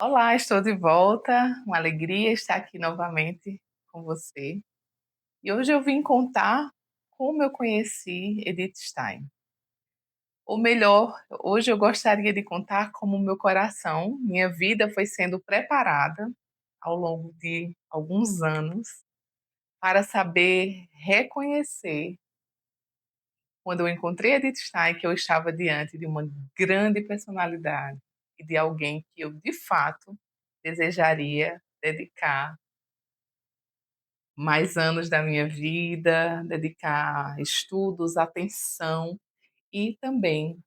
Olá, estou de volta. Uma alegria estar aqui novamente com você. E hoje eu vim contar como eu conheci Edith Stein. Ou melhor, hoje eu gostaria de contar como o meu coração, minha vida foi sendo preparada ao longo de alguns anos para saber reconhecer quando eu encontrei Edith Stein que eu estava diante de uma grande personalidade e de alguém que eu de fato desejaria dedicar mais anos da minha vida, dedicar estudos, atenção e também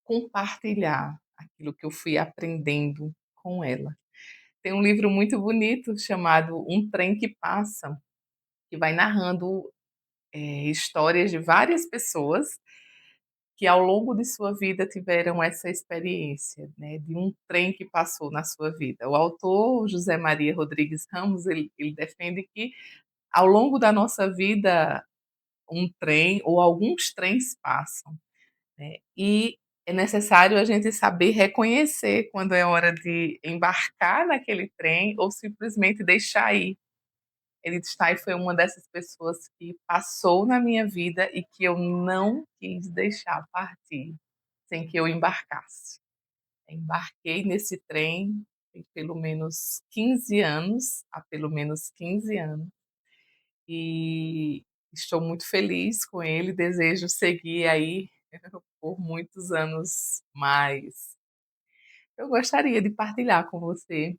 compartilhar aquilo que eu fui aprendendo com ela. Tem um livro muito bonito chamado Um Trem que Passa, que vai narrando histórias de várias pessoas que ao longo de sua vida tiveram essa experiência, né, de um trem que passou na sua vida. O autor, José Maria Rodrigues Ramos, ele defende que ao longo da nossa vida um trem ou alguns trens passam, né? E é necessário a gente saber reconhecer quando é hora de embarcar naquele trem ou simplesmente deixar ir. Edith Stein foi uma dessas pessoas que passou na minha vida e que eu não quis deixar partir sem que eu embarcasse. Embarquei nesse trem tem pelo menos 15 anos, há pelo menos 15 anos, e estou muito feliz com ele, desejo seguir aí por muitos anos mais. Eu gostaria de partilhar com você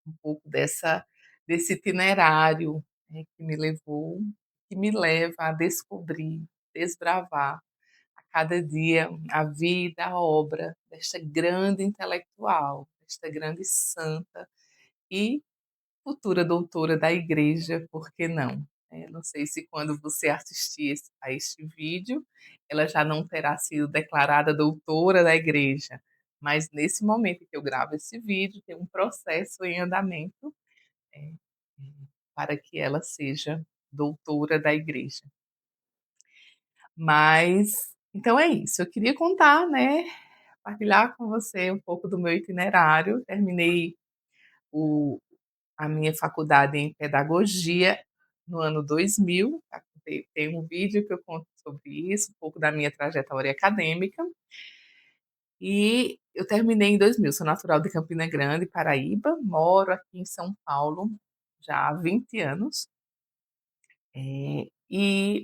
um pouco desse itinerário, né, que me levou, que me leva a descobrir, desbravar a cada dia a vida, a obra desta grande intelectual, desta grande santa e futura doutora da igreja, por que não? Não sei se quando você assistir a este vídeo, ela já não terá sido declarada doutora da igreja, mas nesse momento que eu gravo esse vídeo, tem um processo em andamento é, para que ela seja doutora da igreja. Mas, então é isso, eu queria contar, né, partilhar com você um pouco do meu itinerário. Terminei o a minha faculdade em pedagogia no ano 2000. Tá? Tem um vídeo que eu conto sobre isso, um pouco da minha trajetória acadêmica. E eu terminei em 2000. Sou natural de Campina Grande, Paraíba. Moro aqui em São Paulo já há 20 anos.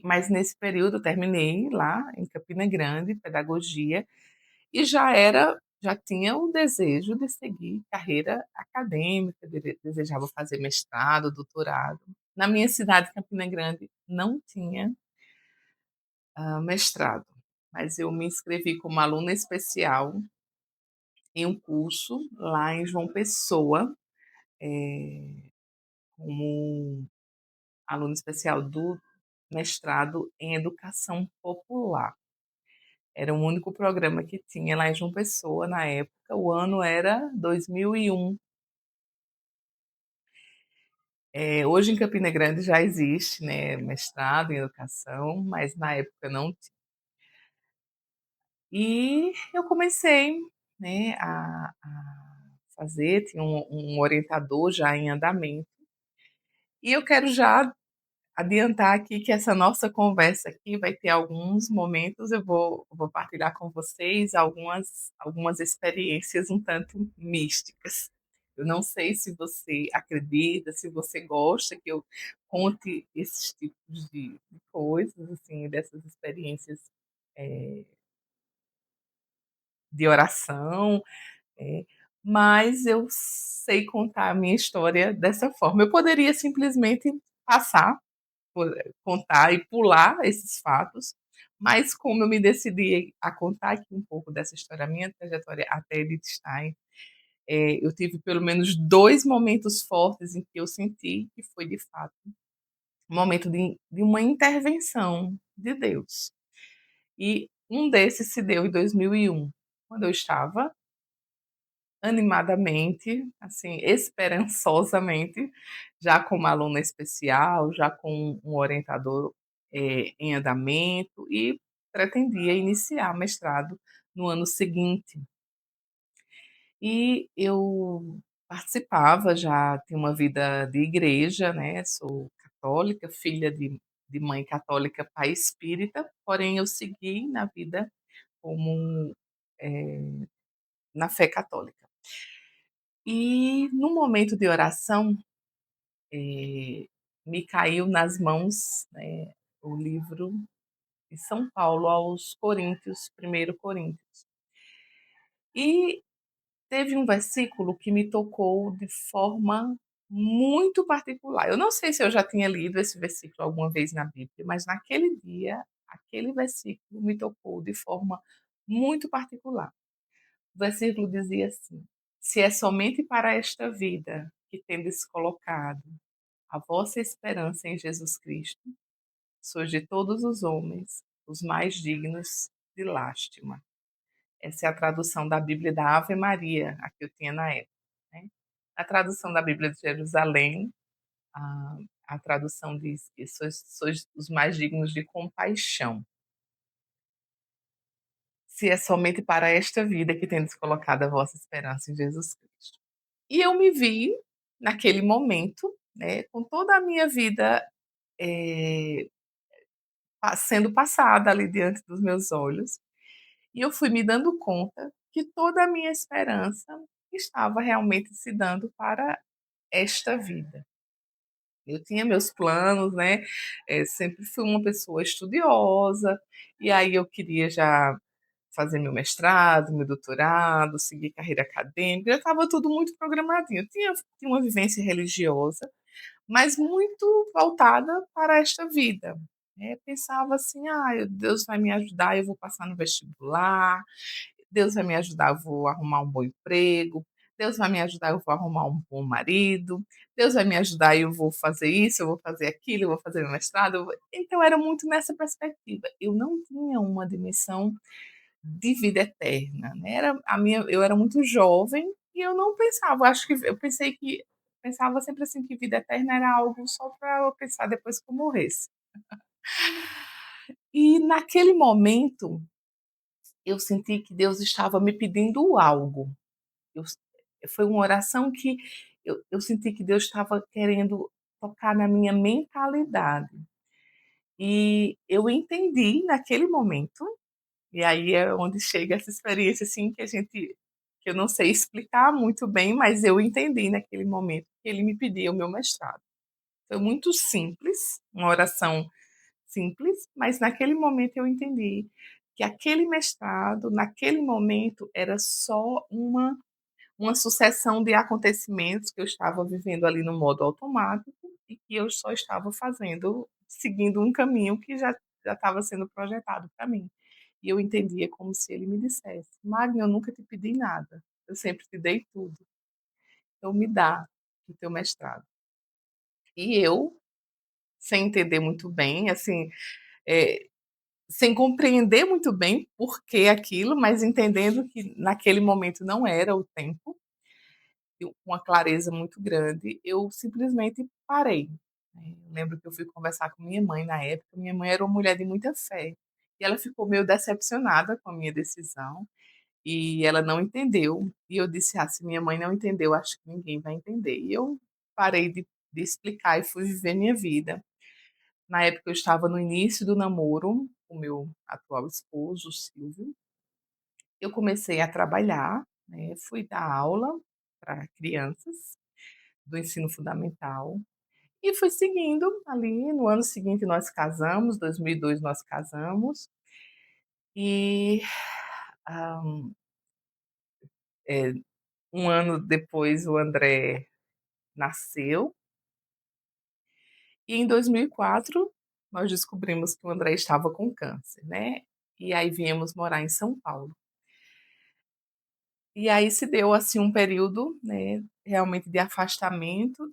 Mas nesse período eu terminei lá em Campina Grande, pedagogia, e já tinha o desejo de seguir carreira acadêmica, desejava fazer mestrado, doutorado. Na minha cidade, Campina Grande, não tinha mestrado, mas eu me inscrevi como aluna especial em um curso lá em João Pessoa, como aluna especial do mestrado em educação popular. Era o único programa que tinha lá em João Pessoa na época. O ano era 2001. Hoje em Campina Grande já existe, né, mestrado em educação, mas na época não tinha. E eu comecei, né, a fazer, tinha um orientador já em andamento. E eu quero já adiantar aqui que essa nossa conversa aqui vai ter alguns momentos, eu vou partilhar com vocês algumas experiências um tanto místicas. Eu não sei se você acredita, se você gosta que eu conte esses tipos de coisas, assim, dessas experiências é, de oração, é, mas eu sei contar a minha história dessa forma. Eu poderia simplesmente passar contar e pular esses fatos, mas como eu me decidi a contar aqui um pouco dessa história, a minha trajetória até Edith Stein, eu tive pelo menos dois momentos fortes em que eu senti que foi de fato um momento de uma intervenção de Deus. E um desses se deu em 2001, quando eu estava animadamente, assim, esperançosamente, já com uma aluna especial, já com um orientador em andamento e pretendia iniciar mestrado no ano seguinte. E eu participava, já tinha uma vida de igreja, né, sou católica, filha de mãe católica, pai espírita, porém eu segui na vida como, eh, na fé católica. E no momento de oração, me caiu nas mãos, né, o livro de São Paulo aos Coríntios, 1 Coríntios. E teve um versículo que me tocou de forma muito particular. Eu não sei se eu já tinha lido esse versículo alguma vez na Bíblia, mas naquele dia, aquele versículo me tocou de forma muito particular. O versículo dizia assim: Se é somente para esta vida que tendes colocado a vossa esperança em Jesus Cristo, sois de todos os homens os mais dignos de lástima. Essa é a tradução da Bíblia da Ave Maria, a que eu tinha na época, né. A tradução da Bíblia de Jerusalém, a a tradução diz que sois os mais dignos de compaixão, se é somente para esta vida que tendes colocado a vossa esperança em Jesus Cristo. E eu me vi, naquele momento, né, com toda a minha vida, eh, sendo passada ali diante dos meus olhos, e eu fui me dando conta que toda a minha esperança estava realmente se dando para esta vida. Eu tinha meus planos, né, sempre fui uma pessoa estudiosa, e aí eu queria já fazer meu mestrado, meu doutorado, seguir carreira acadêmica, já estava tudo muito programadinho. Eu tinha uma vivência religiosa, mas muito voltada para esta vida, né. Pensava assim: "Ah, Deus vai me ajudar, eu vou passar no vestibular, Deus vai me ajudar, eu vou arrumar um bom emprego, Deus vai me ajudar, eu vou arrumar um bom marido, Deus vai me ajudar e eu vou fazer isso, eu vou fazer aquilo, eu vou fazer meu mestrado, então era muito nessa perspectiva. Eu não tinha uma dimensão de vida eterna, né, eu era muito jovem e eu não pensava, acho que eu pensava sempre assim que vida eterna era algo só para eu pensar depois que eu morresse. E naquele momento, eu senti que Deus estava me pedindo algo. Eu Foi uma oração que eu senti que Deus estava querendo tocar na minha mentalidade. E eu entendi naquele momento, e aí é onde chega essa experiência, assim, que eu não sei explicar muito bem, mas eu entendi naquele momento que ele me pedia o meu mestrado. Foi muito simples, uma oração simples, mas naquele momento eu entendi que aquele mestrado, naquele momento, era só uma sucessão de acontecimentos que eu estava vivendo ali no modo automático e que eu só estava seguindo um caminho que já estava sendo projetado para mim. E eu entendia como se ele me dissesse: "Magna, eu nunca te pedi nada, eu sempre te dei tudo, então me dá o teu mestrado". E eu, sem entender muito bem, assim, eh, sem compreender muito bem por que aquilo, mas entendendo que naquele momento não era o tempo, eu com uma clareza muito grande, eu simplesmente parei, né. Eu lembro que eu fui conversar com minha mãe na época, minha mãe era uma mulher de muita fé, e ela ficou meio decepcionada com a minha decisão, e ela não entendeu, e eu disse: "Ah, se minha mãe não entendeu, acho que ninguém vai entender". E eu parei de explicar e fui viver minha vida. Na época eu estava no início do namoro com o meu atual esposo, Silvio. Eu comecei a trabalhar, né, fui dar aula para crianças do ensino fundamental e fui seguindo ali. No ano seguinte nós casamos, 2002 nós casamos, e, hã, eh, 1 ano depois o André nasceu, e em 2004 nós descobrimos que o André estava com câncer, né, e aí viemos morar em São Paulo. E aí se deu, assim, um período, né, realmente de afastamento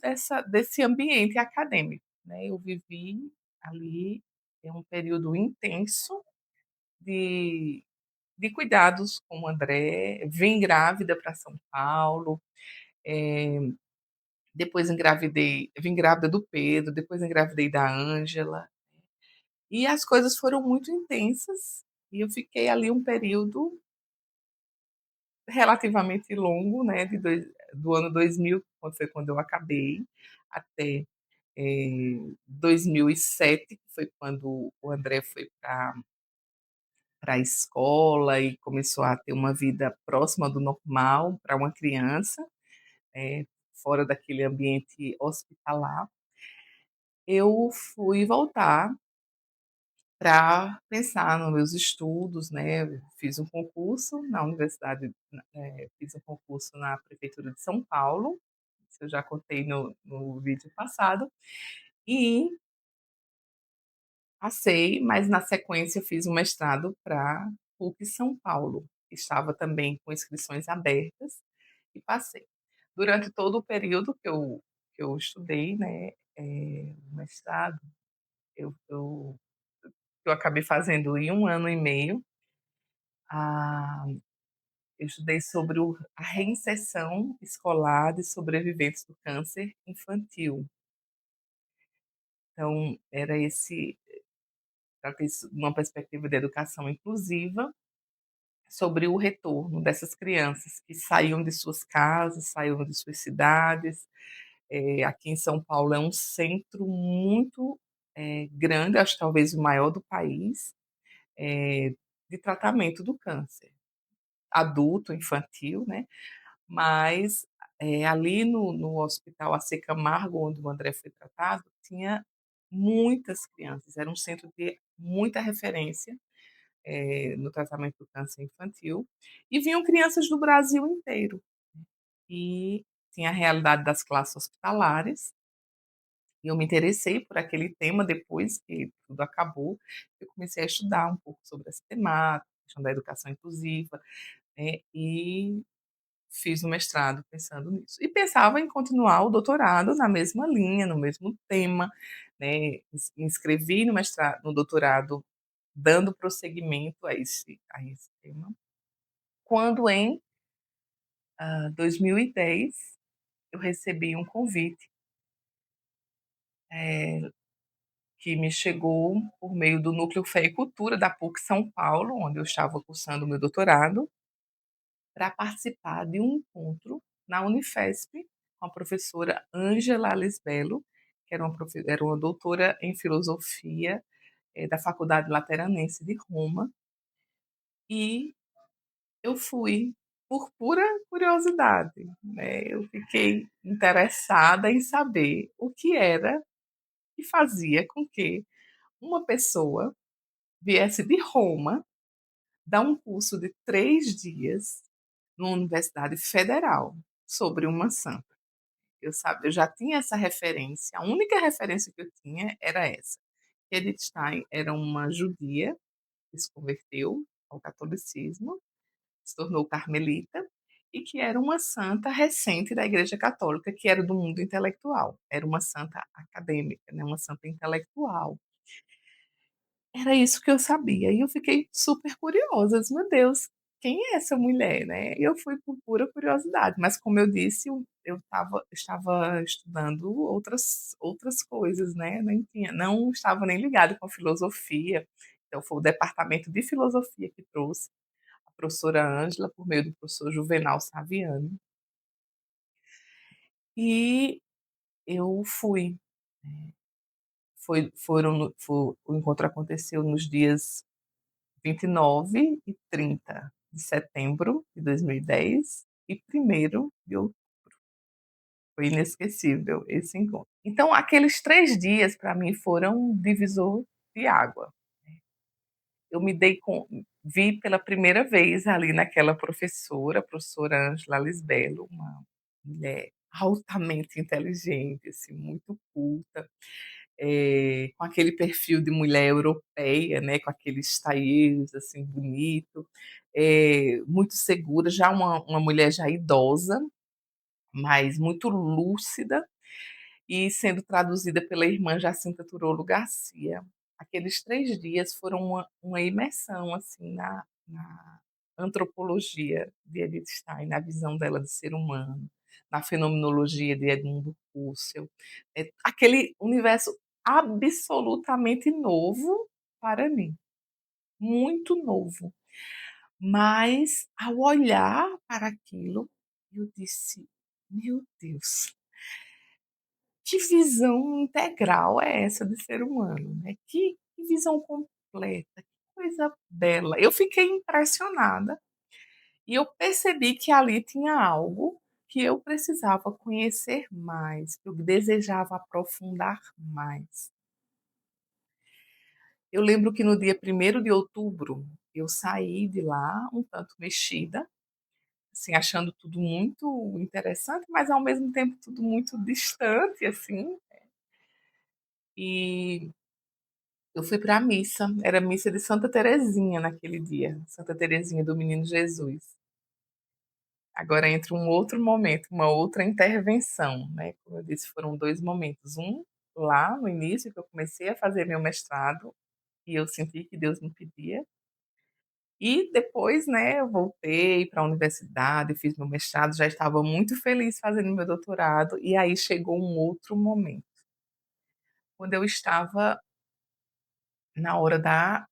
desse ambiente acadêmico, né. Eu vivi ali, um período intenso de cuidados com o André, vim grávida para São Paulo, eh, depois vim grávida do Pedro, depois engravidei da Ângela, e as coisas foram muito intensas, e eu fiquei ali um período relativamente longo, né, do ano 2000, quando foi quando eu acabei, até 2007, que foi quando o André foi para a escola e começou a ter uma vida próxima do normal para uma criança, fora daquele ambiente hospitalar. Eu fui voltar para pensar nos meus estudos, né, fiz um concurso na universidade, fiz um concurso na prefeitura de São Paulo, isso eu já contei no vídeo passado, e passei, mas na sequência fiz um mestrado para PUC São Paulo, estava também com inscrições abertas e passei. Durante todo o período que eu estudei, né, o mestrado, eu eu eu acabei fazendo em 1 ano e meio, ah, eu estudei sobre a reinserção escolar de sobreviventes do câncer infantil. Então, era esse, tratei isso numa perspectiva de educação inclusiva, sobre o retorno dessas crianças que saíam de suas casas, saíam de suas cidades. Aqui em São Paulo é um centro muito grande, acho que talvez o maior do país, eh, de tratamento do câncer, adulto, infantil, né? Mas ali no Hospital AC Camargo, onde o André foi tratado, tinha muitas crianças, era um centro de muita referência no tratamento do câncer infantil, e vinham crianças do Brasil inteiro. E tinha a realidade das classes hospitalares, e eu me interessei por aquele tema depois que tudo acabou. Eu comecei a estudar um pouco sobre essa temática, a questão da educação inclusiva, né, e fiz o mestrado pensando nisso. E pensava em continuar o doutorado na mesma linha, no mesmo tema, né, me inscrevi no doutorado dando prosseguimento a esse tema. Quando em 2010 eu recebi um convite, eh, que me chegou por meio do Núcleo Fé e Cultura da PUC São Paulo, onde eu estava cursando o meu doutorado, para participar de um encontro na Unifesp com a professora Ângela Lisbelo, que era uma doutora em filosofia, da Faculdade Lateranense de Roma, e eu fui por pura curiosidade, né, eu fiquei interessada em saber o que era que fazia com que uma pessoa viesse de Roma dar um curso de 3 dias numa universidade federal sobre uma santa. Eu já tinha essa referência, a única referência que eu tinha era essa. Edith Stein era uma judia que se converteu ao catolicismo, se tornou carmelita, e que era uma santa recente da Igreja Católica, que era do mundo intelectual. Era uma santa acadêmica, né, uma santa intelectual. Era isso que eu sabia, e eu fiquei super curiosa, eu disse: "Meu Deus, quem é essa mulher?", né. E eu fui por pura curiosidade, mas como eu disse, estava estudando outras coisas, né, não estava nem ligada com a filosofia, então foi o departamento de filosofia que trouxe a professora Ângela, por meio do professor Juvenal Saviano, e eu fui. O encontro aconteceu nos dias 29 e 30 de setembro de 2010 e 1º de outubro. Foi inesquecível esse encontro. Então, aqueles 3 dias para mim foram um divisor de água. Eu me dei com Vi pela primeira vez ali naquela professora, a professora Ângela Lisbelo, uma mulher altamente inteligente, assim, muito culta, com aquele perfil de mulher europeia, né, com aqueles taillos, assim, bonito, muito segura, já uma mulher já idosa, mas muito lúcida, e sendo traduzida pela irmã Jacinta Turolo Garcia. Aqueles 3 dias foram uma imersão, assim, na antropologia de Edith Stein, na visão dela do ser humano, na fenomenologia de Edmundo Husserl. Aquele universo absolutamente novo para mim, muito novo. Mas, ao olhar para aquilo, eu disse: "Meu Deus, que visão integral é essa do ser humano, né, que visão completa, que coisa bela". Eu fiquei impressionada e eu percebi que ali tinha algo que eu precisava conhecer mais, que eu desejava aprofundar mais. Eu lembro que no dia 1º de outubro, eu saí de lá um tanto mexida, assim, achando tudo muito interessante, mas ao mesmo tempo tudo muito distante, assim, e eu fui para a missa, era a missa de Santa Teresinha naquele dia, Santa Teresinha do Menino Jesus. Agora entra um outro momento, uma outra intervenção, né, como eu disse, foram 2 momentos, um lá no início que eu comecei a fazer meu mestrado, e eu senti que Deus me pedia, e depois, né, eu voltei para a universidade, fiz meu mestrado, já estava muito feliz fazendo meu doutorado, e aí chegou um outro momento, quando eu estava na hora da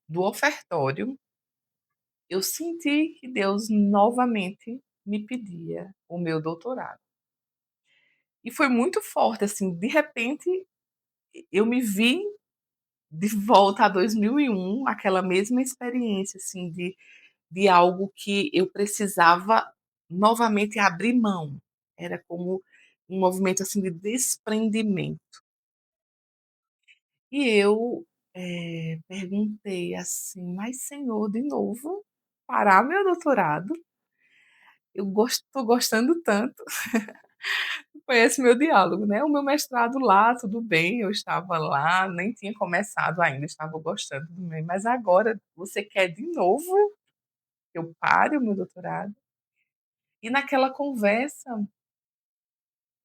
do ofertório, eu senti que Deus novamente me pedia o meu doutorado. E foi muito forte, assim, de repente eu me vi de volta a 2001, aquela mesma experiência, assim, de algo que eu precisava novamente abrir mão. Era como um movimento, assim, de desprendimento. E eu, perguntei assim: "Mas Senhor, de novo? Parar meu doutorado? Eu estou gostando tanto". Foi esse meu diálogo, né. O meu mestrado lá, tudo bem, eu estava lá, nem tinha começado ainda, estava gostando do meu, mas agora você quer de novo que eu pare o meu doutorado? E naquela conversa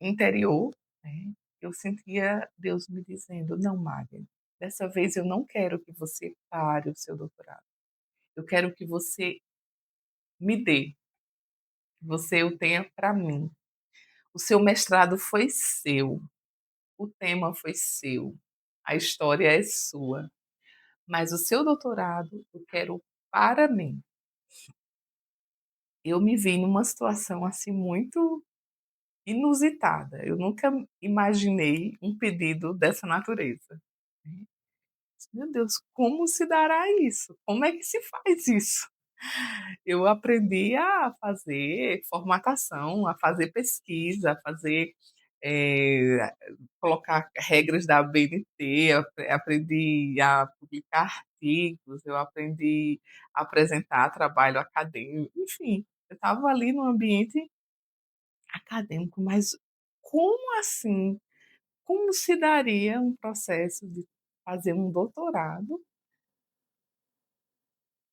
interior, né, eu sentia Deus me dizendo: "Não, Magda, dessa vez eu não quero que você pare o seu doutorado. Eu quero que você me dê, que você o tenha para mim. O seu mestrado foi seu, o tema foi seu, a história é sua, mas o seu doutorado eu quero para mim". Eu me vi numa situação, assim, muito inusitada, eu nunca imaginei um pedido dessa natureza, né. Meu Deus, como se dará isso? Como é que se faz isso? Eu aprendi a fazer formatação, a fazer pesquisa, a fazer, eh, colocar regras da ABNT, aprendi a publicar artigos, eu aprendi a apresentar trabalho acadêmico, enfim, eu estava ali no ambiente acadêmico, mas como assim? Como se daria um processo de fazer um doutorado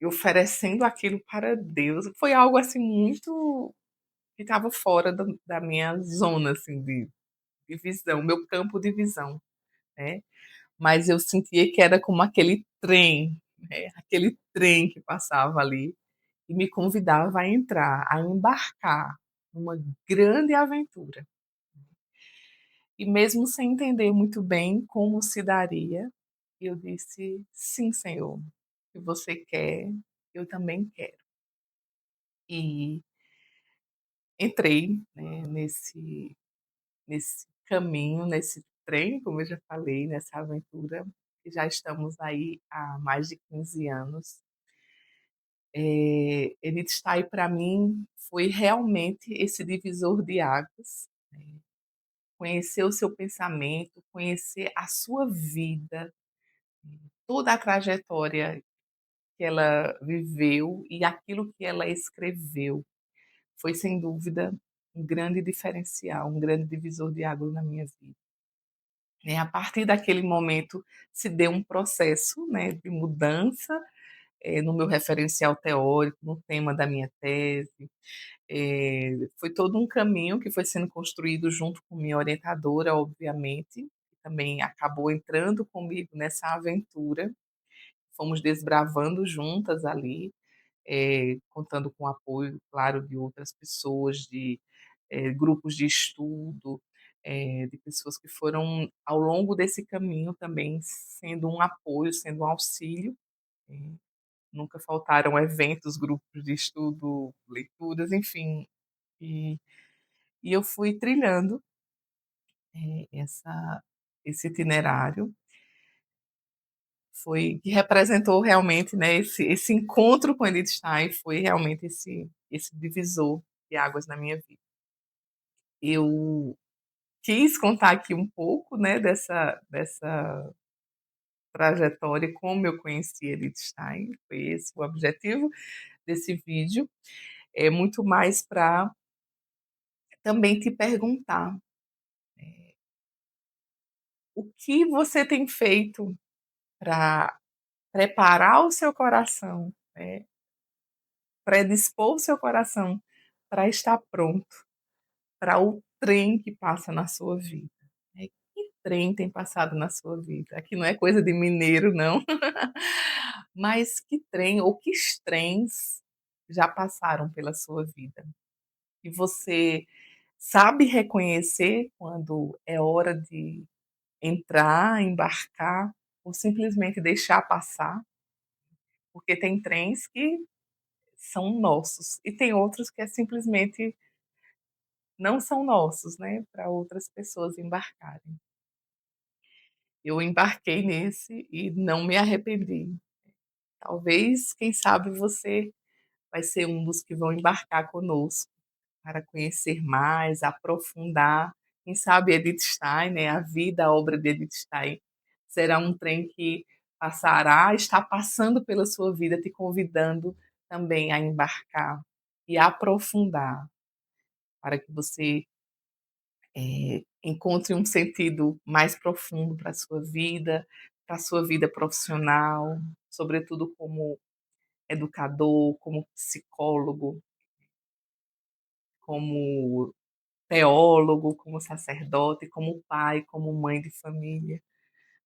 e oferecendo aquilo para Deus? Foi algo, assim, muito que estava fora da minha zona, assim, de visão, meu campo de visão, né. Mas eu sentia que era como aquele trem, né, aquele trem que passava ali e me convidava a entrar, a embarcar numa grande aventura. E mesmo sem entender muito bem como se daria, eu disse: "Sim, Senhor, se você quer, eu também quero". E entrei, né, nesse caminho, nesse trem, como eu já falei, nessa aventura, e já estamos aí há mais de 15 anos. Edith Stein para mim foi realmente esse divisor de águas, né, conhecer o seu pensamento, conhecer a sua vida, toda a trajetória que ela viveu e aquilo que ela escreveu, foi sem dúvida um grande diferencial, um grande divisor de águas na minha vida. A partir daquele momento se deu um processo, né, de mudança, no meu referencial teórico, no tema da minha tese, foi todo um caminho que foi sendo construído junto com minha orientadora, obviamente, que também acabou entrando comigo nessa aventura, fomos desbravando juntas ali, contando com o apoio, claro, de outras pessoas, de, grupos de estudo, de pessoas que foram, ao longo desse caminho, também sendo um apoio, sendo um auxílio, eh, nunca faltaram eventos, grupos de estudo, leituras, enfim. E e eu fui trilhando, essa esse itinerário, foi que representou realmente, né, esse encontro com Edith Stein, foi realmente esse divisor de águas na minha vida. Eu quis contar aqui um pouco, né, dessa trajetória, como eu conheci Edith Stein, foi esse o objetivo desse vídeo, é muito mais para também te perguntar, o que você tem feito para preparar o seu coração, né, predispor o seu coração para estar pronto para o trem que passa na sua vida, né. Que trem tem passado na sua vida? Aqui não é coisa de mineiro não, mas que trem ou que trens já passaram pela sua vida? E você sabe reconhecer quando é hora de entrar, embarcar ou simplesmente deixar passar? Porque tem trens que são nossos e tem outros que é simplesmente não são nossos, né, para outras pessoas embarcarem. Eu embarquei nesse e não me arrependi. Talvez, quem sabe você vai ser um dos que vão embarcar conosco para conhecer mais, aprofundar. Quem sabe Edith Stein, né, a vida, a obra de Edith Stein, será um trem que passará, está passando pela sua vida, te convidando também a embarcar e a aprofundar, para que você encontre um sentido mais profundo para a sua vida profissional, sobretudo como educador, como psicólogo, como teólogo, como sacerdote, como pai, como mãe de família.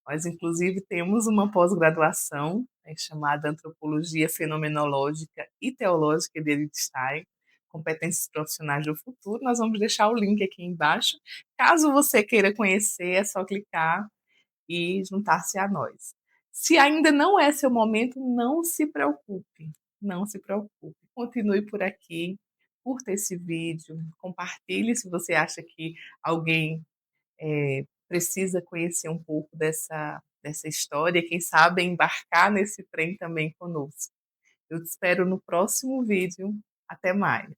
Nós, inclusive, temos uma pós-graduação, né, chamada Antropologia Fenomenológica e Teológica de Edith Stein, Competências Profissionais do Futuro. Nós vamos deixar o link aqui embaixo. Caso você queira conhecer, é só clicar e juntar-se a nós. Se ainda não é seu momento, não se preocupe, não se preocupe. Continue por aqui, curta esse vídeo, compartilhe se você acha que alguém precisa conhecer um pouco dessa história, quem sabe embarcar nesse trem também conosco. Eu te espero no próximo vídeo. Até mais.